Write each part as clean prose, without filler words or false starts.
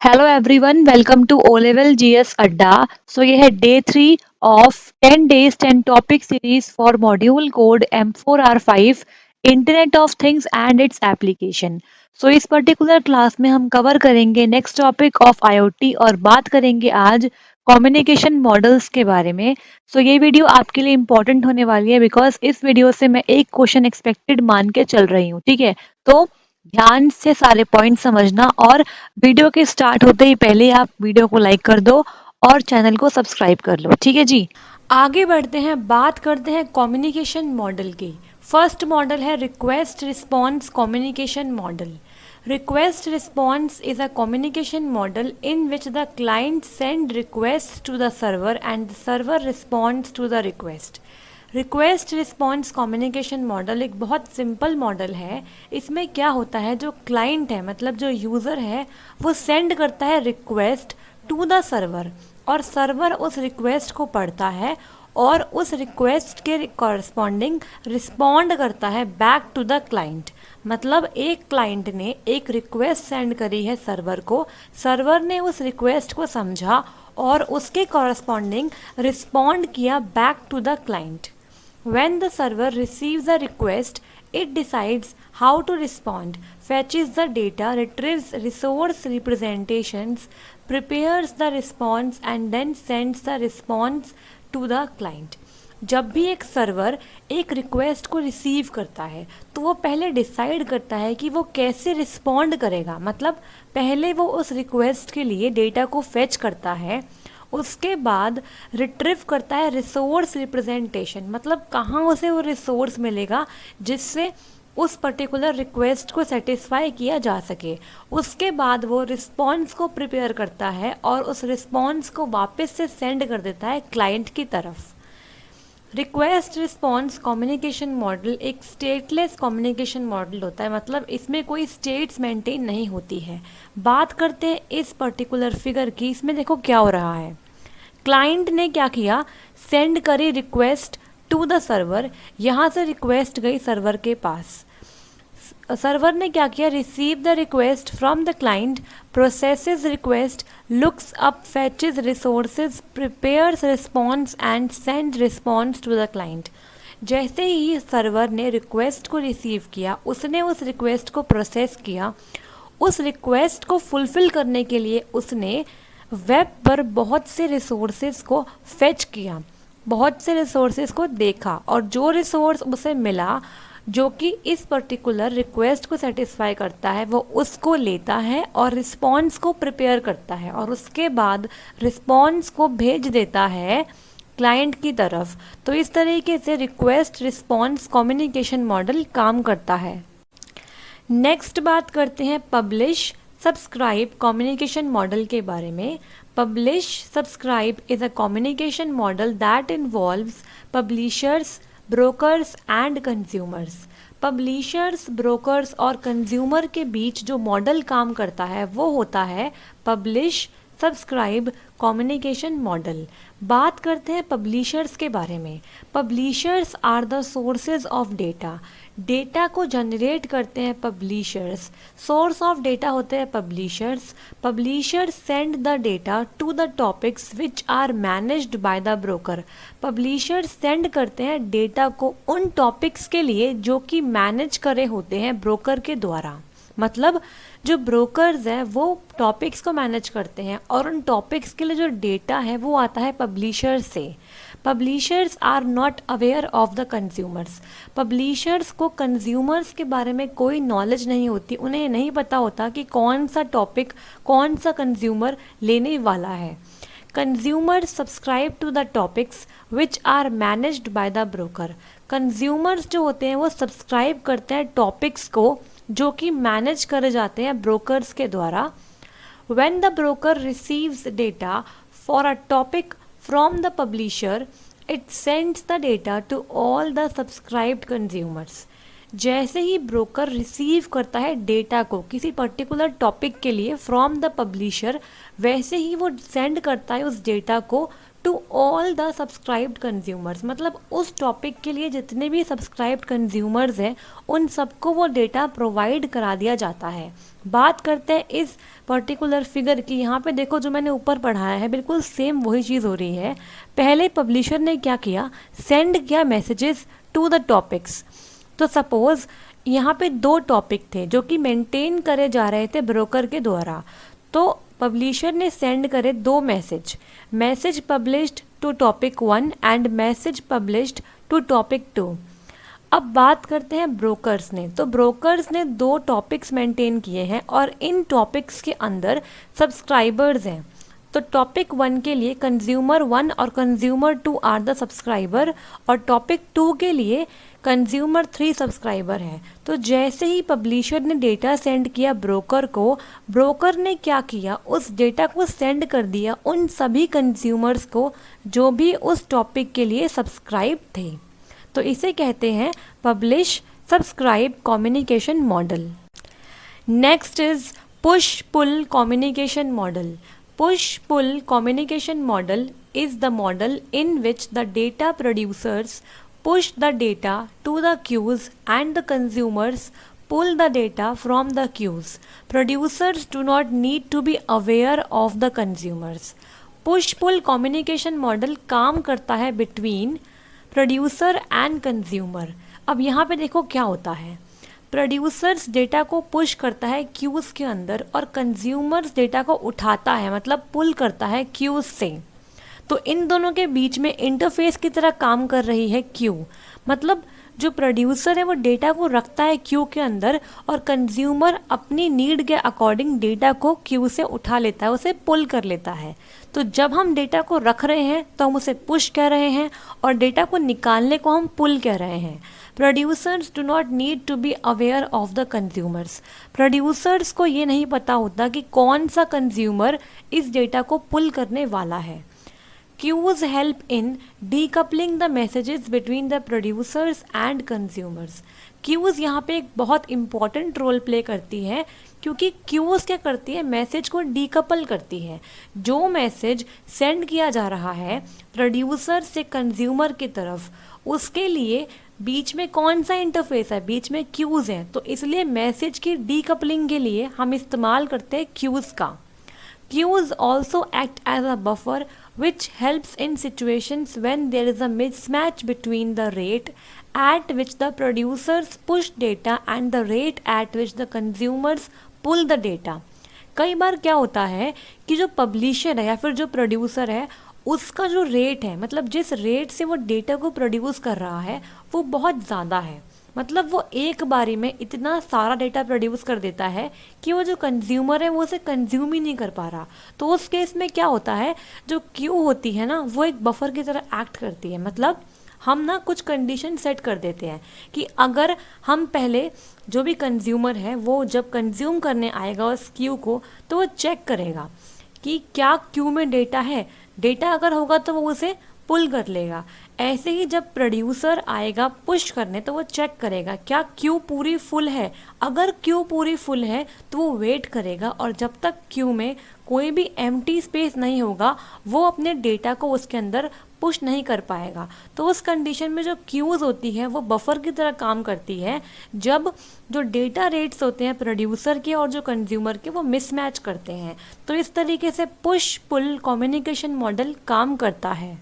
Hello everyone, welcome to O level GS Adda. So ये है day 3 of 10 days 10 topic series for module code M4R5 internet of things and its application. So इस particular class में हम cover करेंगे next topic of IoT और बात करेंगे आज कम्युनिकेशन मॉडल्स के बारे में। सो ये वीडियो आपके लिए इम्पोर्टेंट होने वाली है बिकॉज इस वीडियो से मैं एक क्वेश्चन एक्सपेक्टेड मान के चल रही हूँ। ठीक है, तो ध्यान से सारे पॉइंट समझना और वीडियो के स्टार्ट होते ही पहले आप वीडियो को लाइक कर दो और चैनल को सब्सक्राइब कर लो। ठीक है जी। आगे बढ़ते हैं, बात करते हैं कम्युनिकेशन मॉडल की। फर्स्ट मॉडल है request response communication model. Request response is a communication model in which the client send request to the server and the server responds to the request. Request response communication model एक बहुत simple model है। इसमें क्या होता है, जो client है मतलब जो यूज़र है वो सेंड करता है रिक्वेस्ट टू द सर्वर और सर्वर उस रिक्वेस्ट को पढ़ता है और उस रिक्वेस्ट के कॉरस्पॉन्डिंग रिस्पॉन्ड करता है बैक टू द क्लाइंट। मतलब एक क्लाइंट ने एक रिक्वेस्ट सेंड करी है सर्वर को, सर्वर ने उस रिक्वेस्ट को समझा और उसके कॉरस्पॉन्डिंग रिस्पॉन्ड किया back to the client. When the server receives a request, it decides how to respond, fetches the data, retrieves resource representations, prepares the response and then sends the response to the client. जब भी एक server एक request को receive करता है तो वो पहले डिसाइड करता है कि वो कैसे रिस्पॉन्ड करेगा। मतलब पहले वो उस रिक्वेस्ट के लिए डेटा को फेच करता है, उसके बाद रिट्रीव करता है रिसोर्स रिप्रेजेंटेशन, मतलब कहाँ उसे वो रिसोर्स मिलेगा जिससे उस पर्टिकुलर रिक्वेस्ट को सेटिस्फाई किया जा सके। उसके बाद वो रिस्पॉन्स को प्रिपेयर करता है और उस रिस्पॉन्स को वापस से सेंड कर देता है क्लाइंट की तरफ। रिक्वेस्ट रिस्पॉन्स कम्युनिकेशन मॉडल एक स्टेटलेस कम्युनिकेशन मॉडल होता है, मतलब इसमें कोई स्टेट्स मेंटेन नहीं होती है। बात करते हैं इस पर्टिकुलर फिगर की। इसमें देखो क्या हो रहा है, क्लाइंट ने क्या किया, सेंड करी रिक्वेस्ट टू द सर्वर। यहाँ से रिक्वेस्ट गई सर्वर के पास, सर्वर ने क्या किया, receive the request from the client, processes request, looks up, fetches resources, prepares response and send response to the client. जैसे ही सर्वर ने रिक्वेस्ट को रिसीव किया, उसने उस रिक्वेस्ट को प्रोसेस किया। उस रिक्वेस्ट को फुलफ़िल करने के लिए उसने वेब पर बहुत से रिसोर्सेज को फेच किया, बहुत से रिसोर्सेज को देखा और जो रिसोर्स उसे मिला जो कि इस पर्टिकुलर रिक्वेस्ट को सेटिस्फाई करता है वो उसको लेता है और रिस्पॉन्स को प्रिपेयर करता है और उसके बाद रिस्पॉन्स को भेज देता है क्लाइंट की तरफ। तो इस तरीके से रिक्वेस्ट रिस्पॉन्स कम्युनिकेशन मॉडल काम करता है। नेक्स्ट बात करते हैं पब्लिश सब्सक्राइब कम्युनिकेशन मॉडल के बारे में। Publish subscribe is a communication model that involves publishers, brokers and consumers. Publishers, brokers और कंज्यूमर के बीच जो मॉडल काम करता है वो होता है पब्लिश सब्सक्राइब कम्युनिकेशन मॉडल। बात करते हैं पब्लिशर्स के बारे में। Publishers are the sources of data. Data को जनरेट करते हैं पब्लिशर्स, सोर्स ऑफ डेटा होते हैं publishers. Publishers send the data to the topics which are managed by the broker. Publishers send करते हैं डेटा को उन टॉपिक्स के लिए जो कि मैनेज करे होते हैं ब्रोकर के द्वारा। मतलब जो ब्रोकर्स हैं वो टॉपिक्स को मैनेज करते हैं और उन टॉपिक्स के लिए जो डेटा है वो आता है पब्लिशर्स से। Publishers are not aware of the consumers. Publishers को कंज्यूमर्स के बारे में कोई नॉलेज नहीं होती, उन्हें नहीं पता होता कि कौन सा टॉपिक कौन सा कंज्यूमर लेने वाला है। Consumers subscribe to the topics which are managed by the broker. Consumers जो होते हैं वो सब्सक्राइब करते हैं टॉपिक्स को जो कि मैनेज करे जाते हैं ब्रोकर्स के द्वारा। When the broker receives data for a topic from the publisher, it sends the data to all the subscribed consumers. जैसे ही ब्रोकर रिसीव करता है डेटा को किसी पर्टिकुलर टॉपिक के लिए फ्रॉम द पब्लिशर, वैसे ही वो सेंड करता है उस डेटा को to all the subscribed consumers, मतलब उस टॉपिक के लिए जितने भी सब्सक्राइब्ड कंज्यूमर्स हैं उन सबको वो डेटा प्रोवाइड करा दिया जाता है। बात करते हैं इस पर्टिकुलर फिगर की। यहाँ पे देखो जो मैंने ऊपर पढ़ाया है बिल्कुल सेम वही चीज़ हो रही है। पहले पब्लिशर ने क्या किया, सेंड किया मैसेजेस टू द टॉपिक्स। तो सपोज यहाँ पे दो टॉपिक थे जो कि मेंटेन करे जा रहे थे ब्रोकर के द्वारा। तो पब्लिशर ने सेंड करे दो message published to topic 1 and message published to topic 2। अब बात करते हैं ब्रोकर्स ने। तो ब्रोकर्स ने दो टॉपिक्स मेंटेन किए हैं और इन टॉपिक्स के अंदर सब्सक्राइबर्स हैं। तो टॉपिक 1 के लिए कंज्यूमर 1 और कंज्यूमर 2 आर द सब्सक्राइबर, और टॉपिक 2 के लिए कंज्यूमर 3 सब्सक्राइबर है। तो जैसे ही पब्लिशर ने डेटा सेंड किया ब्रोकर को, ब्रोकर ने क्या किया, उस डेटा को सेंड कर दिया उन सभी कंज्यूमर्स को जो भी उस टॉपिक के लिए सब्सक्राइब थे। तो इसे कहते हैं publish subscribe communication model. Next is push pull communication model. Push-pull communication model is the model in which the data producers push the data to the queues and the consumers pull the data from the queues. Producers do not need to be aware of the consumers. Push-pull communication model काम करता है between producer and consumer। अब यहाँ पे देखो क्या होता है, प्रोड्यूसर्स डेटा को पुश करता है क्यूज़ के अंदर और कंज्यूमर्स डेटा को उठाता है, मतलब पुल करता है क्यूज़ से। तो इन दोनों के बीच में इंटरफेस की तरह काम कर रही है क्यू। मतलब जो प्रोड्यूसर है वो डेटा को रखता है क्यू के अंदर और कंज्यूमर अपनी नीड के अकॉर्डिंग डेटा को क्यू से उठा लेता है, उसे पुल कर लेता है। तो जब हम डेटा को रख रहे हैं तो हम उसे पुश कह रहे हैं और डेटा को निकालने को हम पुल कह रहे हैं। Producers do not need to be aware of the consumers. Producers को ये नहीं पता होता कि कौन सा कंज्यूमर इस डेटा को पुल करने वाला है। Queues help in decoupling the messages between the producers and consumers. Queues यहाँ पे एक बहुत इंपॉर्टेंट रोल प्ले करती है, क्योंकि queues क्या करती है, मैसेज को डीकपल करती है। जो मैसेज सेंड किया जा रहा है प्रोड्यूसर से कंज्यूमर की तरफ, उसके लिए बीच में कौन सा इंटरफेस है, बीच में क्यूज़ हैं। तो इसलिए मैसेज की डीकपलिंग के लिए हम इस्तेमाल करते हैं क्यूज़ का। Queues also act as a buffer which helps in situations when there is a mismatch between the rate at which the producers push data and the rate at which the consumers pull the data. कई बार क्या होता है कि जो publisher है या फिर जो प्रोड्यूसर है उसका जो रेट है, मतलब जिस रेट से वो डेटा को प्रोड्यूस कर रहा है वो बहुत ज़्यादा है। मतलब वो एक बारी में इतना सारा डेटा प्रोड्यूस कर देता है कि वो जो कंज्यूमर है वो उसे कंज्यूम ही नहीं कर पा रहा। तो उस केस में क्या होता है, जो क्यू होती है ना वो एक बफर की तरह एक्ट करती है। मतलब हम ना कुछ कंडीशन सेट कर देते हैं कि अगर हम पहले जो भी कंज्यूमर है वो जब कंज्यूम करने आएगा उस क्यू को तो वो चेक करेगा कि क्या क्यू में डेटा है। डेटा अगर होगा तो वो उसे पुल कर लेगा। ऐसे ही जब प्रोड्यूसर आएगा पुश करने तो वो चेक करेगा क्या क्यू पूरी फुल है। अगर क्यू पूरी फुल है तो वो वेट करेगा और जब तक क्यू में कोई भी एम्प्टी स्पेस नहीं होगा वो अपने डेटा को उसके अंदर पुश नहीं कर पाएगा। तो उस कंडीशन में जो क्यूज़ होती है वो बफर की तरह काम करती है जब जो डेटा रेट्स होते हैं प्रोड्यूसर के और जो कंज्यूमर के वो मिसमैच करते हैं। तो इस तरीके से पुश पुल कम्युनिकेशन मॉडल काम करता है।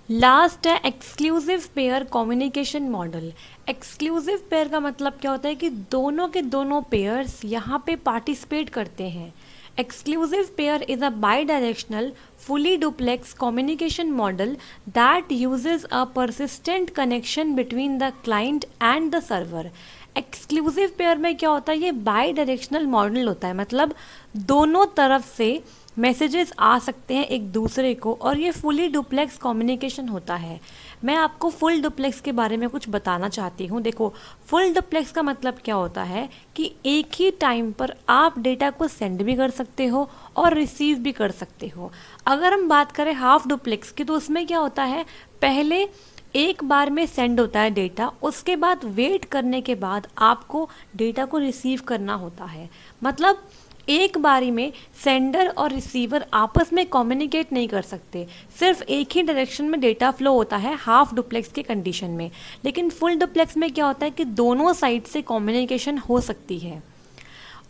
लास्ट है exclusive pair communication model. Exclusive pair का मतलब क्या होता है कि दोनों के दोनों पेयर्स यहाँ पे पार्टिसिपेट करते हैं। Exclusive pair is a bidirectional, fully duplex communication model that uses a persistent connection between the client and the server. Exclusive pair में क्या होता है, ये बाई डायरेक्शनल मॉडल होता है, मतलब दोनों तरफ से मैसेजेस आ सकते हैं एक दूसरे को और ये फुली डुप्लेक्स कम्युनिकेशन होता है। मैं आपको फुल डुप्लेक्स के बारे में कुछ बताना चाहती हूँ। देखो फुल डुप्लेक्स का मतलब क्या होता है कि एक ही टाइम पर आप डेटा को सेंड भी कर सकते हो और रिसीव भी कर सकते हो। अगर हम बात करें हाफ डुप्लेक्स की तो उसमें क्या होता है, पहले एक बार में सेंड होता है डेटा, उसके बाद वेट करने के बाद आपको डेटा को रिसीव करना होता है। मतलब एक बारी में सेंडर और रिसीवर आपस में कम्युनिकेट नहीं कर सकते, सिर्फ एक ही डायरेक्शन में डेटा फ्लो होता है हाफ डुप्लेक्स के कंडीशन में। लेकिन फुल डुप्लेक्स में क्या होता है कि दोनों साइड से कम्युनिकेशन हो सकती है।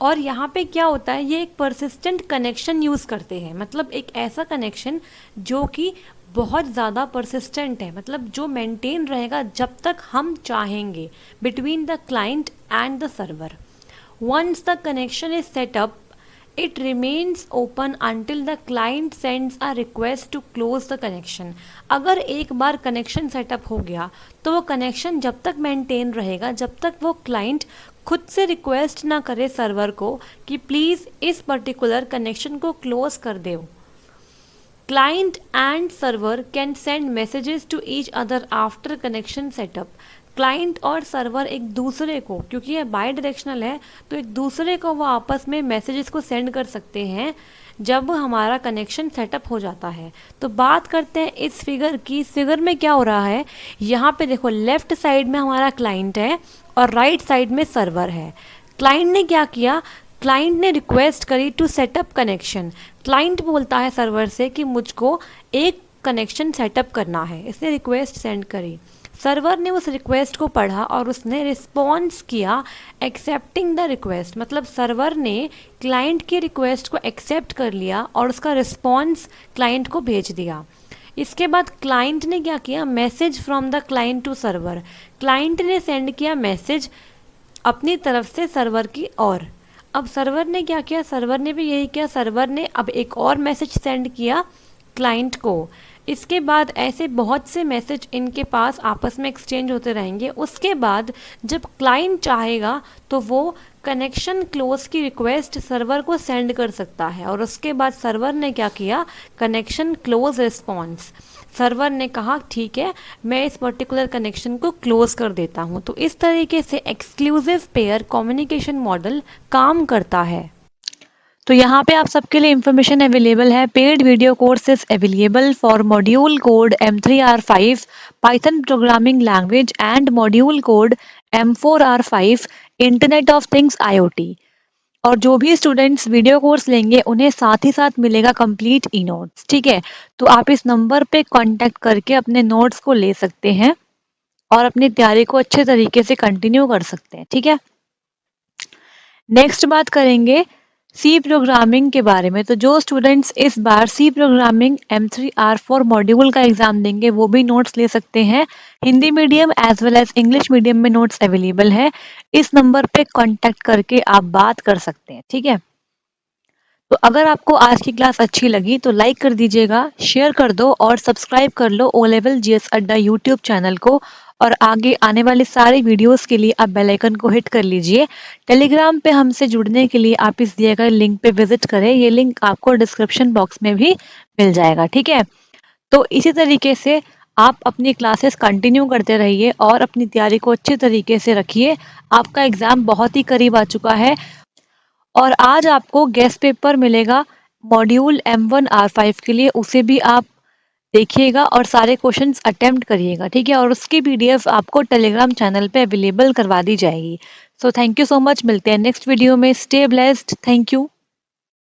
और यहाँ पे क्या होता है, ये एक परसिस्टेंट कनेक्शन यूज़ करते हैं, मतलब एक ऐसा कनेक्शन जो कि बहुत ज़्यादा परसिस्टेंट है, मतलब जो मेंटेन रहेगा जब तक हम चाहेंगे, between the client and the server. Once the connection is set up, it remains open until the client sends a request to close the connection. अगर एक बार कनेक्शन सेटअप हो गया तो वो कनेक्शन जब तक मेंटेन रहेगा जब तक वो क्लाइंट खुद से रिक्वेस्ट ना करे सर्वर को कि प्लीज़ इस पर्टिकुलर कनेक्शन को क्लोज कर दो। Client and server can send messages to each other after connection setup. Client और सर्वर एक दूसरे को, क्योंकि ये बाई डायरेक्शनल है, तो एक दूसरे को वो आपस में मैसेजेस को सेंड कर सकते हैं जब हमारा कनेक्शन सेटअप हो जाता है। तो बात करते हैं इस फिगर की। इस फिगर में क्या हो रहा है, यहाँ पे देखो लेफ्ट साइड में हमारा क्लाइंट है और राइट साइड में सर्वर है। क्लाइंट ने क्या किया, क्लाइंट ने रिक्वेस्ट करी टू सेटअप कनेक्शन। क्लाइंट बोलता है सर्वर से कि मुझको एक कनेक्शन सेटअप करना है, इसने रिक्वेस्ट सेंड करी। सर्वर ने उस रिक्वेस्ट को पढ़ा और उसने रिस्पॉन्स किया एक्सेप्टिंग द रिक्वेस्ट, मतलब सर्वर ने क्लाइंट की रिक्वेस्ट को एक्सेप्ट कर लिया और उसका रिस्पॉन्स क्लाइंट को भेज दिया। इसके बाद क्लाइंट ने क्या किया, message from the client to server. Client ने सेंड किया मैसेज अपनी तरफ से सर्वर की ओर। अब सर्वर ने क्या किया, सर्वर ने भी यही किया, सर्वर ने अब एक और मैसेज सेंड किया क्लाइंट को। इसके बाद ऐसे बहुत से मैसेज इनके पास आपस में एक्सचेंज होते रहेंगे। उसके बाद जब क्लाइंट चाहेगा तो वो कनेक्शन क्लोज की रिक्वेस्ट सर्वर को सेंड कर सकता है। और उसके बाद सर्वर ने क्या किया, कनेक्शन क्लोज रिस्पॉन्स, सर्वर ने कहा ठीक है मैं इस पर्टिकुलर कनेक्शन को क्लोज कर देता हूँ। तो इस तरीके से एक्सक्लूसिव पेयर कम्युनिकेशन मॉडल काम करता है। तो यहाँ पे आप सबके लिए इंफॉर्मेशन अवेलेबल है। Paid video course is available for module code M3R5 Python programming language and module code M4R5 internet of things IoT। और जो भी स्टूडेंट्स वीडियो कोर्स लेंगे उन्हें साथ ही साथ मिलेगा कंप्लीट ई नोट्स। ठीक है, तो आप इस नंबर पे कांटेक्ट करके अपने नोट्स को ले सकते हैं और अपनी तैयारी को अच्छे तरीके से कंटिन्यू कर सकते हैं। ठीक है, नेक्स्ट बात करेंगे सी प्रोग्रामिंग के बारे में। तो जो स्टूडेंट्स इस बार सी प्रोग्रामिंग M3R4 मॉड्यूल का एग्जाम देंगे वो भी नोट्स ले सकते हैं। Hindi medium as well as English medium में नोट्स अवेलेबल है। इस नंबर पे कांटेक्ट करके आप बात कर सकते हैं। ठीक है, तो अगर आपको आज की क्लास अच्छी लगी तो लाइक कर दीजिएगा, शेयर कर दो और सब्सक्राइब कर लो ओ लेवल जीएस अड्डा यूट्यूब चैनल को। और आगे आने वाले सारे वीडियोस के लिए आप बेल आइकन को हिट कर लीजिए। टेलीग्राम पे हमसे जुड़ने के लिए आप इस दिए गए लिंक पे विजिट करें, ये लिंक आपको डिस्क्रिप्शन बॉक्स में भी मिल जाएगा। ठीक है, तो इसी तरीके से आप अपनी क्लासेस कंटिन्यू करते रहिए और अपनी तैयारी को अच्छे तरीके से रखिए। आपका एग्जाम बहुत ही करीब आ चुका है और आज आपको गेस्ट पेपर मिलेगा मॉड्यूल M1R5 के लिए, उसे भी आप देखिएगा और सारे क्वेश्चंस अटेम्प्ट करिएगा। ठीक है, और उसकी PDF आपको टेलीग्राम चैनल पे अवेलेबल करवा दी जाएगी। So thank you so much, मिलते हैं नेक्स्ट वीडियो में। Stay blessed, thank you.